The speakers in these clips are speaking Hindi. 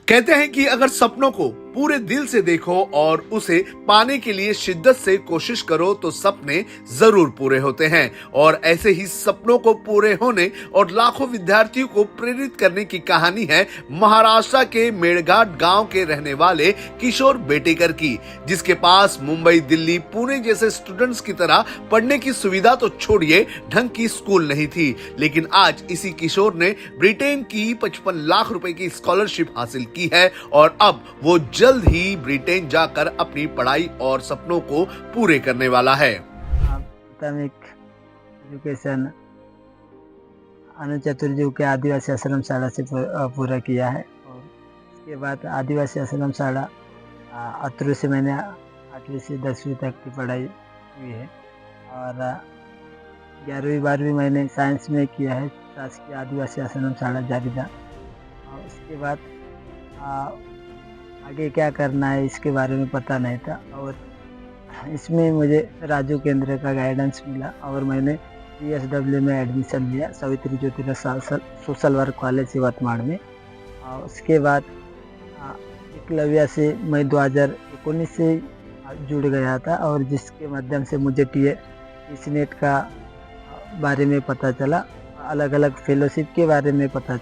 कहते हैं कि अगर सपनों को पूरे दिल से देखो और उसे पाने के लिए शिद्दत से कोशिश करो तो सपने जरूर पूरे होते हैं। और ऐसे ही सपनों को पूरे होने और लाखों विद्यार्थियों को प्रेरित करने की कहानी है महाराष्ट्र के मेड़घाट गांव के रहने वाले किशोर बेटेकर की, जिसके पास मुंबई, दिल्ली, पुणे जैसे स्टूडेंट्स की तरह पढ़ने की सुविधा तो छोड़िए, ढंग की स्कूल नहीं थी। लेकिन आज इसी किशोर ने ब्रिटेन की 55 लाख रुपए की स्कॉलरशिप हासिल की है और अब वो जल्द ही ब्रिटेन जाकर अपनी पढ़ाई और सपनों को पूरे करने वाला है। प्राथमिक एजुकेशन अनुज चतुर्जी के आदिवासी आश्रम शाला से पूरा किया है और उसके बाद आदिवासी आश्रम शाला अतरू से मैंने 8वीं से 10वीं तक की पढ़ाई हुई है और 11वीं 12वीं मैंने साइंस में किया है शासकीय आदिवासी आश्रम शाला जारीदा। और उसके बाद आगे क्या करना है इसके बारे में पता नहीं था और इसमें मुझे राजू केंद्र का गाइडेंस मिला और मैंने PSW में एडमिशन लिया, Savitri Jyotirao social work college Yavatmal में। और उसके बाद एकलव्य से मैं 2019 से जुड़ गया था और जिसके माध्यम से मुझे TSNET का बारे में पता चला, अलग अलग फेलोशिप के बारे में पता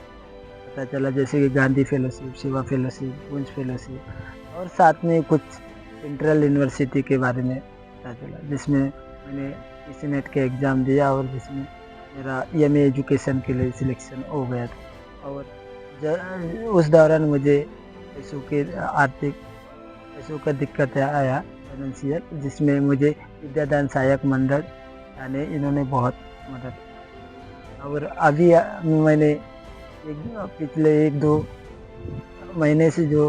चला, जैसे कि गांधी फेलोशिप, शिवा फेलोशिप, गुंज फेलोशिप और साथ में कुछ सेंट्रल यूनिवर्सिटी के बारे में पता चला, जिसमें मैंने TSNET के एग्ज़ाम दिया और जिसमें मेरा MA एजुकेशन के लिए सिलेक्शन हो गया था। और उस दौरान मुझे पैसों के आर्थिक पैसों का दिक्कत आया फाइनेंशियल, जिसमें मुझे विद्यादान सहायक मंडल यानी इन्होंने बहुत मदद की। और अभी मैंने पिछले 1-2 महीने से जो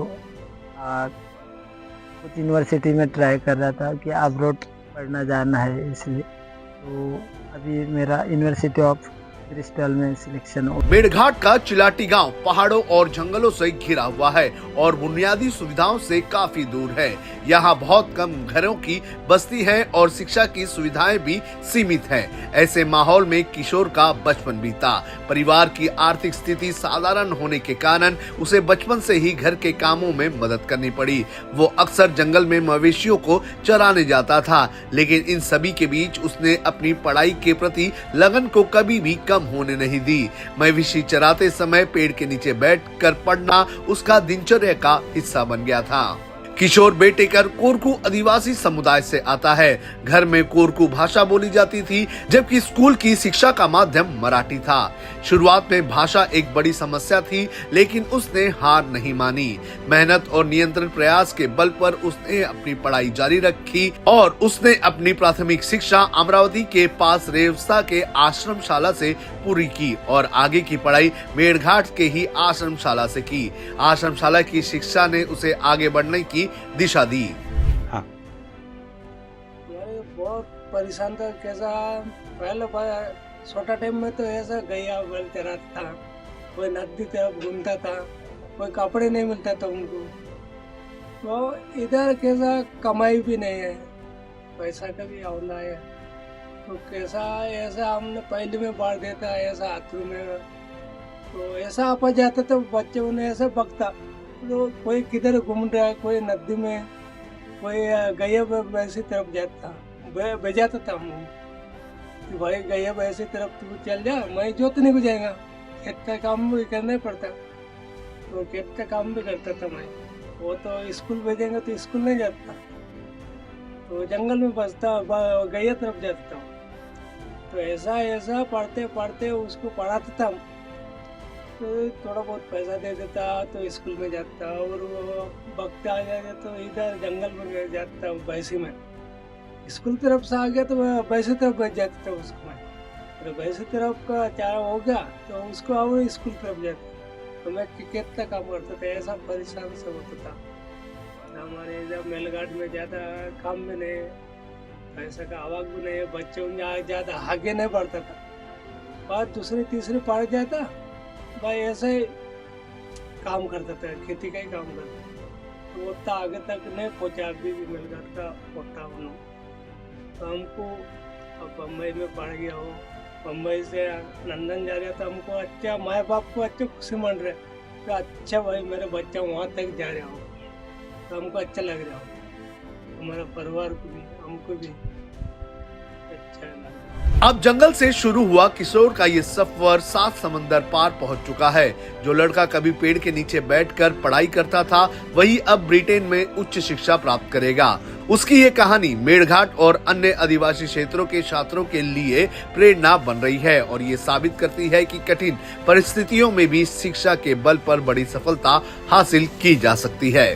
कुछ यूनिवर्सिटी में ट्राई कर रहा था कि अब्रॉड पढ़ना जाना है, इसलिए तो अभी मेरा यूनिवर्सिटी ऑफ ब्रिस्टल में सिलेक्शन हो। मेड़घाट का चिलाटी गांव पहाड़ों और जंगलों से घिरा हुआ है और बुनियादी सुविधाओं से काफी दूर है। यहाँ बहुत कम घरों की बस्ती है और शिक्षा की सुविधाएं भी सीमित हैं। ऐसे माहौल में किशोर का बचपन बीता। परिवार की आर्थिक स्थिति साधारण होने के कारण उसे बचपन से ही घर के कामों में मदद करनी पड़ी। वो अक्सर जंगल में मवेशियों को चराने जाता था, लेकिन इन सभी के बीच उसने अपनी पढ़ाई के प्रति लगन को कभी भी कम होने नहीं दी। मवेशी चराते समय पेड़ के नीचे बैठकर पढ़ना उसका दिनचर्या का हिस्सा बन गया था। किशोर बेटेकर कोरकू आदिवासी समुदाय से आता है। घर में कोरकू भाषा बोली जाती थी, जबकि स्कूल की शिक्षा का माध्यम मराठी था। शुरुआत में भाषा एक बड़ी समस्या थी, लेकिन उसने हार नहीं मानी। मेहनत और निरंतर प्रयास के बल पर उसने अपनी पढ़ाई जारी रखी और उसने अपनी प्राथमिक शिक्षा अमरावती के पास रेवसा के आश्रम शाला से पूरी की और आगे की पढ़ाई मेड़घाट के ही आश्रम शाला से की। आश्रम शाला की शिक्षा ने उसे आगे बढ़ने की दिशा दी। हाँ, बहुत परेशान था। कैसा पहले छोटा टाइम में तो ऐसा गया बोलते रहता था, कोई नदी तरफ घूमता था, कोई कपड़े नहीं मिलता था उनको। तो इधर कैसा कमाई भी नहीं है, पैसा का भी अवला है, तो कैसा ऐसा हमने पहले में बाढ़ देता ऐसा हाथों में, तो ऐसा आप जाता तो बच्चे उन्हें ऐसा बकता, तो कोई किधर घूम रहा है, कोई नदी में, कोई गया वैसी तरफ जाता, भेजाता था हम कि भाई गया वैसी तरफ तू चल जा, मैं जोतने को जाएगा, खेत का काम भी करना ही पड़ता, तो खेत का काम भी करता था मैं। वो तो स्कूल भेजेंगे तो स्कूल नहीं जाता, तो जंगल में बसता, गया तरफ जाता था। तो ऐसा पढ़ते पढ़ते उसको पढ़ाता था, तो थोड़ा बहुत पैसा दे देता तो स्कूल में जाता, और वो वक्त आ जाए तो इधर जंगल में जाता भैंसी में। स्कूल तरफ से आ गया तो भैंसी तरफ भेज जाता था उसको मैं, तो भैंसी तरफ का चारा हो गया तो उसको और स्कूल तरफ जाता, तो मैं क्रिकेट का काम करता था। ऐसा परेशान से होता था। हमारे इधर मेलघाट में ज़्यादा काम भी नहीं, पैसा का आवाक भी नहीं, बच्चों में ज़्यादा आगे नहीं बढ़ता था। बात दूसरी तीसरी पढ़ जाता भाई, ऐसे ही काम करता था, खेती का ही काम करता था, तो उतना आगे तक नहीं पहुँचा। अभी भी मेलघाट का पोता हूँ, तो हमको अब बम्बई में पढ़ गया हो, बम्बई से लंदन जा रहा था, हमको अच्छा माँ बाप को अच्छे खुशी मन रहे, कि अच्छा भाई मेरे बच्चा वहाँ तक जा रहा हो तो हमको अच्छा लग रहा हो, हमारा परिवार को भी हमको भी अच्छा लगा। अब जंगल से शुरू हुआ किशोर का ये सफर 7 समंदर पार पहुंच चुका है। जो लड़का कभी पेड़ के नीचे बैठकर पढ़ाई करता था, वही अब ब्रिटेन में उच्च शिक्षा प्राप्त करेगा। उसकी ये कहानी मेड़घाट और अन्य आदिवासी क्षेत्रों के छात्रों के लिए प्रेरणा बन रही है और ये साबित करती है कि कठिन परिस्थितियों में भी शिक्षा के बल पर बड़ी सफलता हासिल की जा सकती है।